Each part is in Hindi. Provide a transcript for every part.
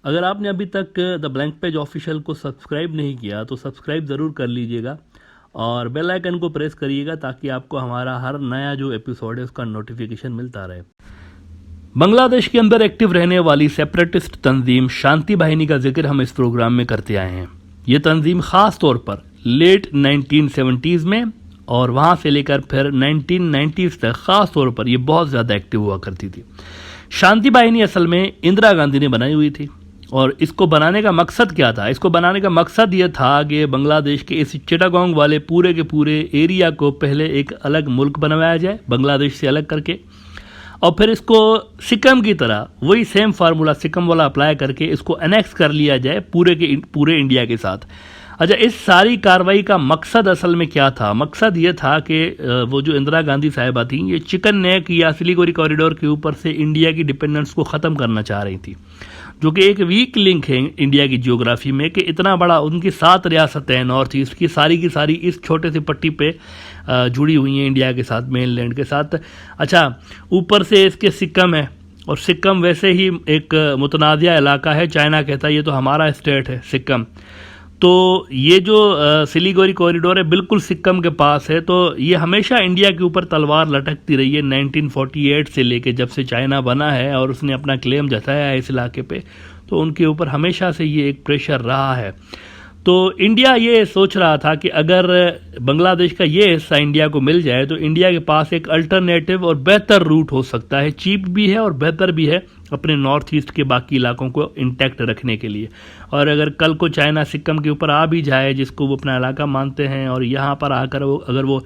अगर आपने अभी तक द ब्लैंक पेज ऑफिशियल को सब्सक्राइब नहीं किया तो सब्सक्राइब ज़रूर कर लीजिएगा और बेल आइकन को प्रेस करिएगा ताकि आपको हमारा हर नया जो एपिसोड है उसका नोटिफिकेशन मिलता रहे। बांग्लादेश के अंदर एक्टिव रहने वाली सेपरेटिस्ट तंजीम शांति बाहिनी का जिक्र हम इस प्रोग्राम में करते आए हैं। ये तंजीम ख़ास तौर पर लेट 1970s में और वहाँ से लेकर फिर 1990s तक ख़ास तौर पर ये बहुत ज़्यादा एक्टिव हुआ करती थी। शांति बाहिनी असल में इंदिरा गांधी ने बनाई हुई थी और इसको बनाने का मकसद क्या था? इसको बनाने का मकसद ये था कि बांग्लादेश के इस चिटागोंग वाले पूरे के पूरे एरिया को पहले एक अलग मुल्क बनवाया जाए बांग्लादेश से अलग करके, और फिर इसको सिक्किम की तरह वही सेम फार्मूला सिक्किम वाला अप्लाई करके इसको अनेक्स कर लिया जाए पूरे के पूरे इंडिया के साथ। अच्छा, इस सारी कार्रवाई का मकसद असल में क्या था? मकसद ये था कि वो जो इंदिरा गांधी साहिबा थी ये चिकन नेक या सिलीगुड़ी कॉरिडोर के ऊपर से इंडिया की डिपेंडेंस को ख़त्म करना चाह रही थी, जो कि एक वीक लिंक है इंडिया की जियोग्राफी में कि इतना बड़ा उनकी 7 रियासतें नॉर्थ ईस्ट की सारी इस छोटे से पट्टी पे जुड़ी हुई हैं इंडिया के साथ, मेन लैंड के साथ। अच्छा, ऊपर से इसके सिक्किम है और सिक्किम वैसे ही एक मुतनाज़िया इलाका है। चाइना कहता है ये तो हमारा स्टेट है सिक्किम। तो ये जो सिलीगुड़ी कॉरिडोर है बिल्कुल सिक्किम के पास है। तो ये हमेशा इंडिया के ऊपर तलवार लटकती रही है 1948 से लेके, जब से चाइना बना है और उसने अपना क्लेम जताया है इस इलाके पे, तो उनके ऊपर हमेशा से ये एक प्रेशर रहा है। तो इंडिया ये सोच रहा था कि अगर बांग्लादेश का ये हिस्सा इंडिया को मिल जाए तो इंडिया के पास एक अल्टरनेटिव और बेहतर रूट हो सकता है, चीप भी है और बेहतर भी है अपने नॉर्थ ईस्ट के बाकी इलाकों को इंटैक्ट रखने के लिए। और अगर कल को चाइना सिक्किम के ऊपर आ भी जाए, जिसको वो अपना इलाका मानते हैं, और यहाँ पर आकर वो अगर वो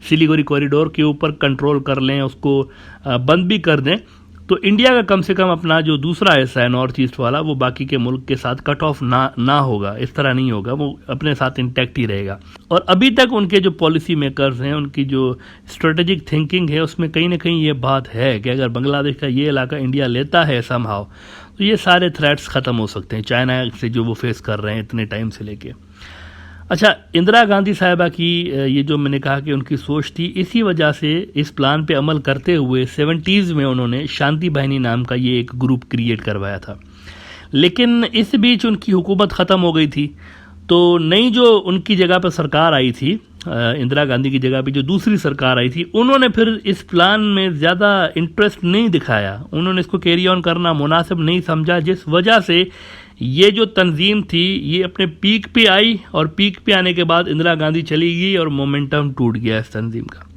सिलीगुड़ी कॉरिडोर के ऊपर कंट्रोल कर लें, उसको बंद भी कर दें, तो इंडिया का कम से कम अपना जो दूसरा हिस्सा है नॉर्थ ईस्ट वाला वो बाकी के मुल्क के साथ कट ऑफ ना होगा। इस तरह नहीं होगा, वो अपने साथ इंटैक्ट ही रहेगा। और अभी तक उनके जो पॉलिसी मेकर्स हैं, उनकी जो स्ट्रेटेजिक थिंकिंग है, उसमें कहीं ना कहीं ये बात है कि अगर बांग्लादेश का ये इलाका इंडिया लेता है समहाउ, तो ये सारे थ्रेट्स ख़त्म हो सकते हैं चाइना से जो वो फेस कर रहे हैं इतने टाइम से लेके। अच्छा, इंदिरा गांधी साहिबा की ये जो मैंने कहा कि उनकी सोच थी, इसी वजह से इस प्लान पे अमल करते हुए 70s में उन्होंने शांति बाहिनी नाम का ये एक ग्रुप क्रिएट करवाया था। लेकिन इस बीच उनकी हुकूमत ख़त्म हो गई थी, तो नई जो उनकी जगह पर सरकार आई थी, इंदिरा गांधी की जगह पे जो दूसरी सरकार आई थी, उन्होंने फिर इस प्लान में ज़्यादा इंटरेस्ट नहीं दिखाया। उन्होंने इसको कैरी ऑन करना मुनासिब नहीं समझा, जिस वजह से ये जो तंजीम थी ये अपने पीक पे आई और पीक पे आने के बाद इंदिरा गांधी चली गई और मोमेंटम टूट गया इस तंजीम का।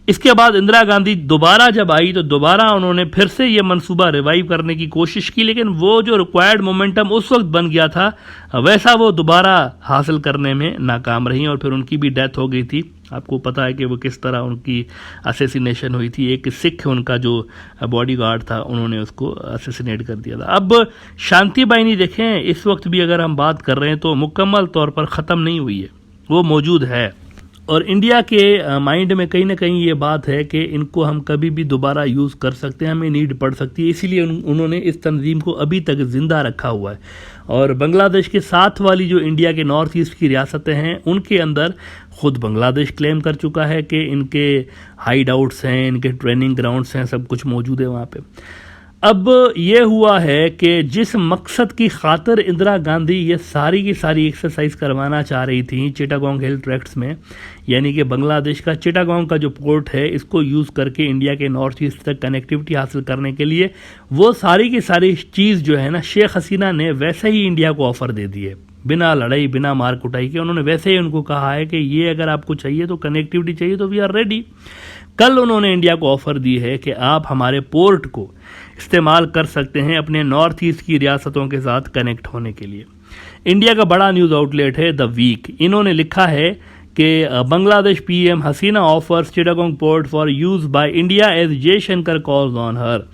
इसके बाद इंदिरा गांधी दोबारा जब आई तो दोबारा उन्होंने फिर से ये मंसूबा रिवाइव करने की कोशिश की, लेकिन वो जो रिक्वायर्ड मोमेंटम उस वक्त बन गया था वैसा वो दोबारा हासिल करने में नाकाम रही और फिर उनकी भी डेथ हो गई थी। आपको पता है कि वो किस तरह उनकी असैसिनेशन हुई थी। एक सिख उनका जो बॉडीगार्ड था, उन्होंने उसको असैसिनेट कर दिया था। अब शांति बाहिनी देखें, इस वक्त भी अगर हम बात कर रहे हैं तो मुकम्मल तौर पर ख़त्म नहीं हुई है, वो मौजूद है। और इंडिया के माइंड में कहीं ना कहीं ये बात है कि इनको हम कभी भी दोबारा यूज़ कर सकते हैं, हमें नीड पड़ सकती है, इसीलिए उन्होंने इस तंजीम को अभी तक ज़िंदा रखा हुआ है। और बांग्लादेश के साथ वाली जो इंडिया के नॉर्थ ईस्ट की रियासतें हैं, उनके अंदर ख़ुद बांग्लादेश क्लेम कर चुका है कि इनके हाइड आउट्स हैं, इनके ट्रेनिंग ग्राउंड्स हैं, सब कुछ मौजूद है वहाँ पे। अब ये हुआ है कि जिस मकसद की खातिर इंदिरा गांधी ये सारी की सारी एक्सरसाइज करवाना चाह रही थी चिटागोंग हिल ट्रैक्ट्स में, यानी कि बांग्लादेश का चिटागोंग का जो पोर्ट है इसको यूज़ करके इंडिया के नॉर्थ ईस्ट तक कनेक्टिविटी हासिल करने के लिए, वो सारी की सारी चीज़ जो है ना, शेख हसीना ने वैसे ही इंडिया को ऑफ़र दे दी है, बिना लड़ाई बिना मार कुटाई के। उन्होंने वैसे ही उनको कहा है कि ये अगर आपको चाहिए तो कनेक्टिविटी चाहिए तो वी आर रेडी। कल उन्होंने इंडिया को ऑफ़र दी है कि आप हमारे पोर्ट को इस्तेमाल कर सकते हैं अपने नॉर्थ ईस्ट की रियासतों के साथ कनेक्ट होने के लिए। इंडिया का बड़ा न्यूज़ आउटलेट है द वीक, इन्होंने लिखा है कि Bangladesh PM Hasina offers Chittagong port for use by India as Jaishankar calls on her.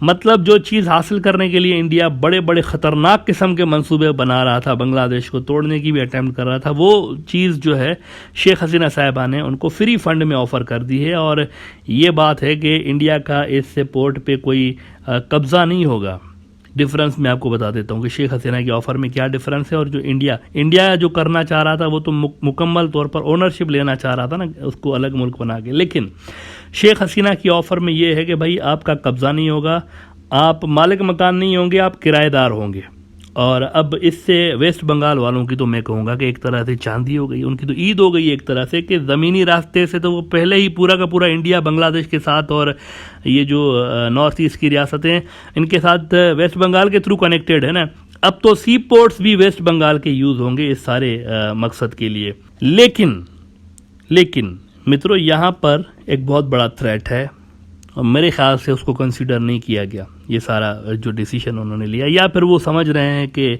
मतलब जो चीज़ हासिल करने के लिए इंडिया बड़े बड़े ख़तरनाक किस्म के मंसूबे बना रहा था, बांग्लादेश को तोड़ने की भी अटैम्प्ट कर रहा था, वो चीज़ जो है शेख हसीना साहिबा ने उनको फ्री फंड में ऑफ़र कर दी है। और ये बात है कि इंडिया का इस पोर्ट पे कोई कब्ज़ा नहीं होगा। डिफरेंस मैं आपको बता देता हूँ कि शेख हसीना की ऑफ़र में क्या डिफरेंस है और जो इंडिया जो करना चाह रहा था वो तो मुकम्मल तौर पर ओनरशिप लेना चाह रहा था ना, उसको अलग मुल्क बना के। लेकिन शेख हसीना की ऑफ़र में ये है कि भाई आपका कब्ज़ा नहीं होगा, आप मालिक मकान नहीं होंगे, आप किराएदार होंगे और अब इससे वेस्ट बंगाल वालों की तो मैं कहूँगा कि एक तरह से चांदी हो गई, उनकी तो ईद हो गई एक तरह से, कि ज़मीनी रास्ते से तो वो पहले ही पूरा का पूरा इंडिया बांग्लादेश के साथ और ये जो नॉर्थ ईस्ट की रियासतें इनके साथ वेस्ट बंगाल के थ्रू कनेक्टेड है ना। अब तो सी पोर्ट्स भी वेस्ट बंगाल के यूज़ होंगे इस सारे मकसद के लिए। लेकिन मित्रों, यहाँ पर एक बहुत बड़ा थ्रेट है और मेरे ख्याल से उसको कंसीडर नहीं किया गया, ये सारा जो डिसीजन उन्होंने लिया, या फिर वो समझ रहे हैं कि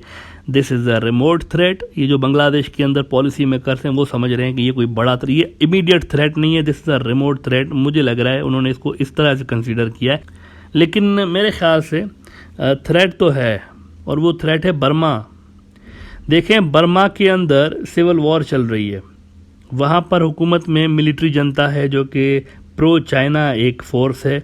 this is a remote threat. ये जो बांग्लादेश के अंदर पॉलिसी मेकर्स हैं वो समझ रहे हैं कि ये कोई बड़ा ये इमीडिएट थ्रेट नहीं है, this is a remote threat. मुझे लग रहा है उन्होंने इसको इस तरह से कंसीडर किया है, लेकिन मेरे ख्याल से थ्रेट तो है, और वो थ्रेट है बर्मा। देखें, बर्मा के अंदर सिविल वॉर चल रही है, वहाँ पर हुकूमत में मिलिट्री जनता है जो कि प्रो चाइना एक फोर्स है,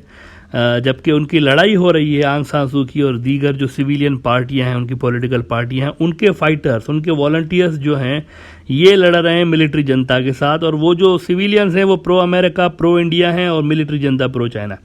जबकि उनकी लड़ाई हो रही है आंग सान सू की और दीगर जो सिविलियन पार्टियां हैं, उनकी पॉलिटिकल पार्टियां हैं, उनके फाइटर्स, उनके वॉलंटियर्स जो हैं ये लड़ रहे हैं मिलिट्री जनता के साथ, और वो जो सिविलियंस हैं वो प्रो अमेरिका प्रो इंडिया हैं और मिलिट्री जनता प्रो चाइना।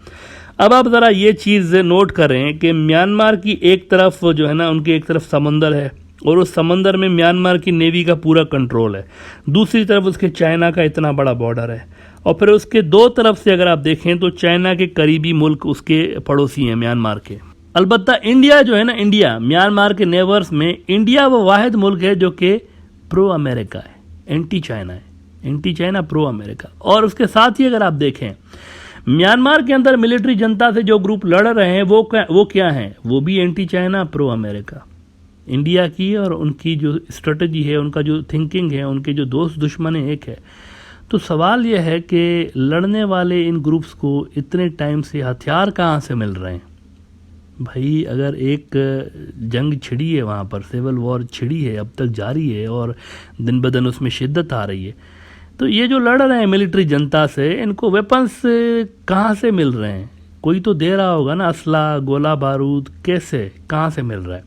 अब आप ज़रा ये चीज़ नोट करें कि म्यांमार की एक तरफ जो है ना, उनकी एक तरफ समंदर है और उस समंदर में म्यांमार की नेवी का पूरा कंट्रोल है, दूसरी तरफ उसके चाइना का इतना बड़ा बॉर्डर है, और फिर उसके दो तरफ से अगर आप देखें तो चाइना के करीबी मुल्क उसके पड़ोसी हैं म्यांमार के। अलबत्ता इंडिया जो है ना, इंडिया म्यांमार के नेबर्स में इंडिया वो वाहिद मुल्क है जो कि प्रो अमेरिका है, एंटी चाइना है, एंटी चाइना प्रो अमेरिका। और उसके साथ ही अगर आप देखें म्यांमार के अंदर मिलिट्री जनता से जो ग्रुप लड़ रहे हैं वो क्या हैं, वो भी anti China pro America. India की और उनकी जो स्ट्रेटजी है, उनका जो थिंकिंग है, उनके जो दोस्त दुश्मन एक है। तो सवाल यह है कि लड़ने वाले इन ग्रुप्स को इतने टाइम से हथियार कहाँ से मिल रहे हैं भाई? अगर एक जंग छिड़ी है वहाँ पर, सिविल वॉर छिड़ी है, अब तक जारी है और दिन ब दिन उसमें शिद्दत आ रही है, तो ये जो लड़ रहे हैं मिलिट्री जनता से, इनको वेपन्स कहाँ से मिल रहे हैं? कोई तो दे रहा होगा ना, असला गोला बारूद, कैसे कहाँ से मिल रहा है?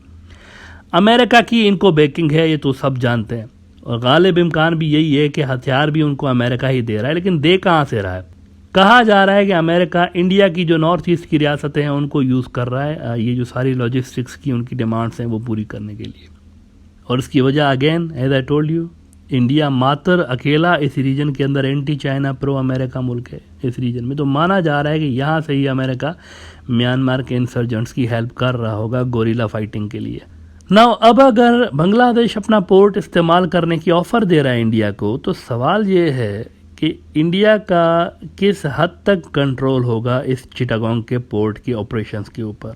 अमेरिका की इनको बैकिंग है, ये तो सब जानते हैं, और गालिब इम्कान भी यही है कि हथियार भी उनको अमेरिका ही दे रहा है। लेकिन दे कहाँ से रहा है? कहा जा रहा है कि अमेरिका इंडिया की जो नॉर्थ ईस्ट की रियासतें हैं उनको यूज़ कर रहा है ये जो सारी लॉजिस्टिक्स की उनकी डिमांड्स हैं वो पूरी करने के लिए। और इसकी वजह again as I told you, India मात्र अकेला इस रीजन के अंदर एंटी चाइना प्रो अमेरिका मुल्क है इस रीजन में। तो माना जा रहा है कि यहाँ से ही अमेरिका म्यांमार के इंसर्जेंट्स की हेल्प कर रहा होगा गोरिल्ला फाइटिंग के लिए। नाउ अब अगर बांग्लादेश अपना पोर्ट इस्तेमाल करने की ऑफ़र दे रहा है इंडिया को, तो सवाल ये है कि इंडिया का किस हद तक कंट्रोल होगा इस चिटागोंग के पोर्ट के ऑपरेशंस के ऊपर,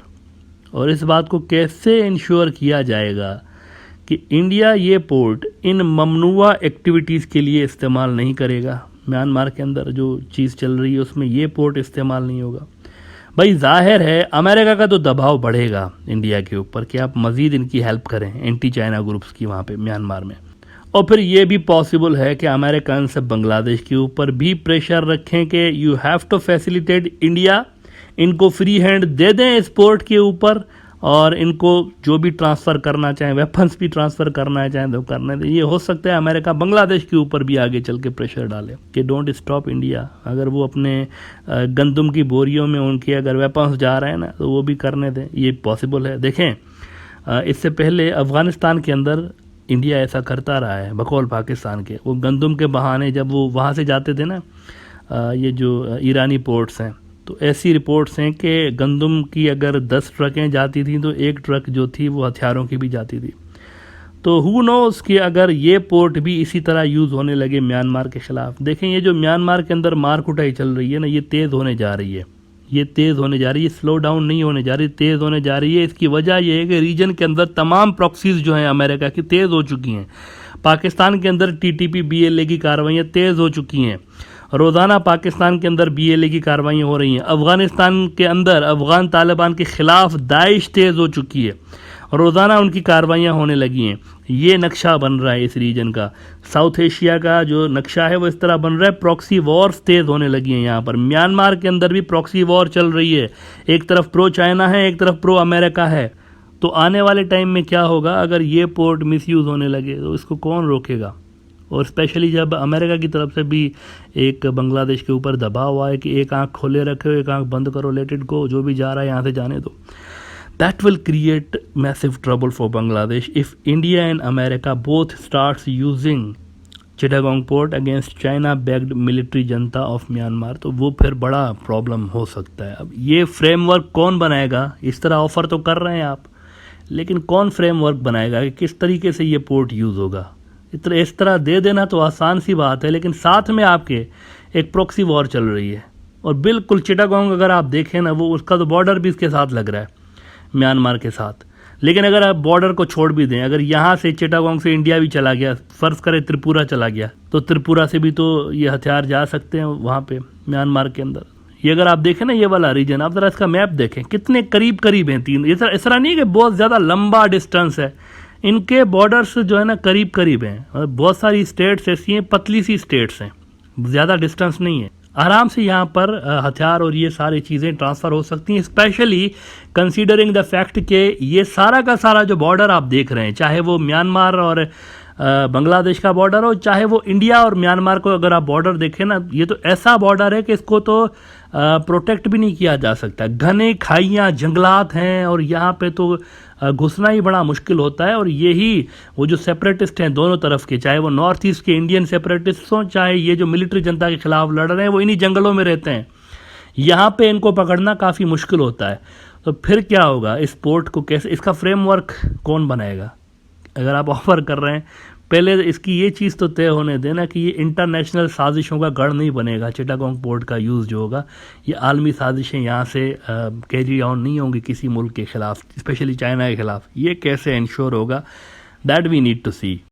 और इस बात को कैसे इंश्योर किया जाएगा कि इंडिया ये पोर्ट इन ममनुआ एक्टिविटीज़ के लिए इस्तेमाल नहीं करेगा। म्यांमार के अंदर जो चीज़ चल रही है उसमें ये पोर्ट इस्तेमाल नहीं होगा। भाई जाहिर है अमेरिका का तो दबाव बढ़ेगा इंडिया के ऊपर कि आप मज़ीद इनकी हेल्प करें, एंटी चाइना ग्रुप्स की वहाँ पे म्यांमार में। और फिर ये भी पॉसिबल है कि अमेरिकन से बांग्लादेश के ऊपर भी प्रेशर रखें कि you have to facilitate India, इनको फ्री हैंड दे दें इस पोर्ट के ऊपर, और इनको जो भी ट्रांसफ़र करना चाहें, वेपन्स भी ट्रांसफ़र करना है चाहें तो करने दें। ये हो सकता है अमेरिका बांग्लादेश के ऊपर भी आगे चल के प्रेशर डाले कि डोंट स्टॉप इंडिया। अगर वो अपने गंदम की बोरियों में उनके अगर वेपन्स जा रहे हैं ना तो वो भी करने दें, ये पॉसिबल है। देखें, इससे पहले अफ़गानिस्तान के अंदर इंडिया ऐसा करता रहा है बकौल पाकिस्तान के। वो गंदम के बहाने जब वो वहाँ से जाते थे ना, ये जो ईरानी पोर्ट्स हैं, तो ऐसी रिपोर्ट्स हैं कि गंदम की अगर 10 ट्रकें जाती थी तो एक ट्रक जो थी वो हथियारों की भी जाती थी। तो हु नोज़ कि अगर ये पोर्ट भी इसी तरह यूज़ होने लगे म्यांमार के ख़िलाफ़। देखें, ये जो म्यांमार के अंदर मार कुटाई चल रही है ना, ये तेज़ होने जा रही है, ये तेज़ होने जा रही है, स्लो डाउन नहीं होने जा रही, तेज़ होने जा रही है। इसकी वजह यह है कि रीजन के अंदर तमाम प्रॉक्सीज़ जो हैं अमेरिका की तेज़ हो चुकी हैं। पाकिस्तान के अंदर TTP BLA की कार्रवाइयाँ तेज़ हो चुकी हैं, रोज़ाना पाकिस्तान के अंदर BLA की कार्रवाइयाँ हो रही हैं। अफ़गानिस्तान के अंदर अफ़गान तालिबान के ख़िलाफ़ दाइश तेज़ हो चुकी है, रोज़ाना उनकी कार्रवाइयाँ होने लगी हैं। ये नक्शा बन रहा है इस रीजन का, साउथ एशिया का जो नक्शा है वो इस तरह बन रहा है। प्रॉक्सी वॉर्स तेज़ होने लगी हैं यहाँ पर। म्यांमार के अंदर भी प्रॉक्सी वॉर चल रही है, एक तरफ प्रो चाइना है, एक तरफ प्रो अमेरिका है। तो आने वाले टाइम में क्या होगा अगर ये पोर्ट मिसयूज़ होने लगे, तो इसको कौन रोकेगा? और स्पेशली जब अमेरिका की तरफ से भी एक बांग्लादेश के ऊपर दबाव आए कि एक आंख खोले रखो, एक आंख बंद करो, लेट इट गो, जो भी जा रहा है यहाँ से जाने दो। That will create massive trouble for Bangladesh if India and America both starts using Chittagong port against China backed military Janata of Myanmar, तो वो फिर बड़ा प्रॉब्लम हो सकता है। अब ये फ्रेमवर्क कौन बनाएगा? इस तरह ऑफ़र तो कर रहे हैं आप, लेकिन कौन फ्रेमवर्क बनाएगा कि किस तरीके से ये पोर्ट यूज़ होगा? इस तरह दे देना तो आसान सी बात है, लेकिन साथ में आपके एक प्रॉक्सी वॉर चल रही है। और बिल्कुल चिटागोंग अगर आप देखें ना, वो उसका तो बॉर्डर भी इसके साथ लग रहा है, म्यांमार के साथ। लेकिन अगर आप बॉर्डर को छोड़ भी दें, अगर यहाँ से चिटागोंग से इंडिया भी चला गया, फ़र्ज़ करें त्रिपुरा चला गया, तो त्रिपुरा से भी तो ये हथियार जा सकते हैं वहाँ पे म्यांमार के अंदर। ये अगर आप देखें ना, ये वाला रीजन, आप ज़रा इसका मैप देखें, कितने करीब करीब हैं तीन। इस तरह नहीं है कि बहुत ज़्यादा लंबा डिस्टेंस है, इनके बॉर्डर्स जो है ना करीब करीब हैं। बहुत सारी स्टेट्स ऐसी हैं, पतली सी स्टेट्स हैं, ज़्यादा डिस्टेंस नहीं है। आराम से यहाँ पर हथियार और ये सारी चीज़ें ट्रांसफ़र हो सकती हैं, स्पेशली कंसीडरिंग द फैक्ट कि ये सारा का सारा जो बॉर्डर आप देख रहे हैं, चाहे वो म्यांमार और बांग्लादेश का बॉर्डर हो, चाहे वो इंडिया और म्यांमार को अगर आप बॉर्डर देखें ना, ये तो ऐसा बॉर्डर है कि इसको तो प्रोटेक्ट भी नहीं किया जा सकता। घने खाइयाँ, जंगलात हैं, और यहाँ पे तो घुसना ही बड़ा मुश्किल होता है। और यही वो जो सेपरेटिस्ट हैं दोनों तरफ के, चाहे वो नॉर्थ ईस्ट के इंडियन सेपरेटिस्ट हों, चाहे ये जो मिलिट्री जनता के खिलाफ लड़ रहे हैं, वो इन्हीं जंगलों में रहते हैं। यहाँ पे इनको पकड़ना काफ़ी मुश्किल होता है। तो फिर क्या होगा? इस पोर्ट को कैसे, इसका फ्रेमवर्क कौन बनाएगा? अगर आप ऑफ़र कर रहे हैं, पहले इसकी ये चीज़ तो तय होने देना कि ये इंटरनेशनल साजिशों का गढ़ नहीं बनेगा। चिटागोंग पोर्ट का यूज़ जो होगा, ये आलमी साजिशें यहाँ से कैरी ऑन नहीं होंगी किसी मुल्क के ख़िलाफ़, स्पेशली चाइना के ख़िलाफ़। ये कैसे इंश्योर होगा? That we need to C.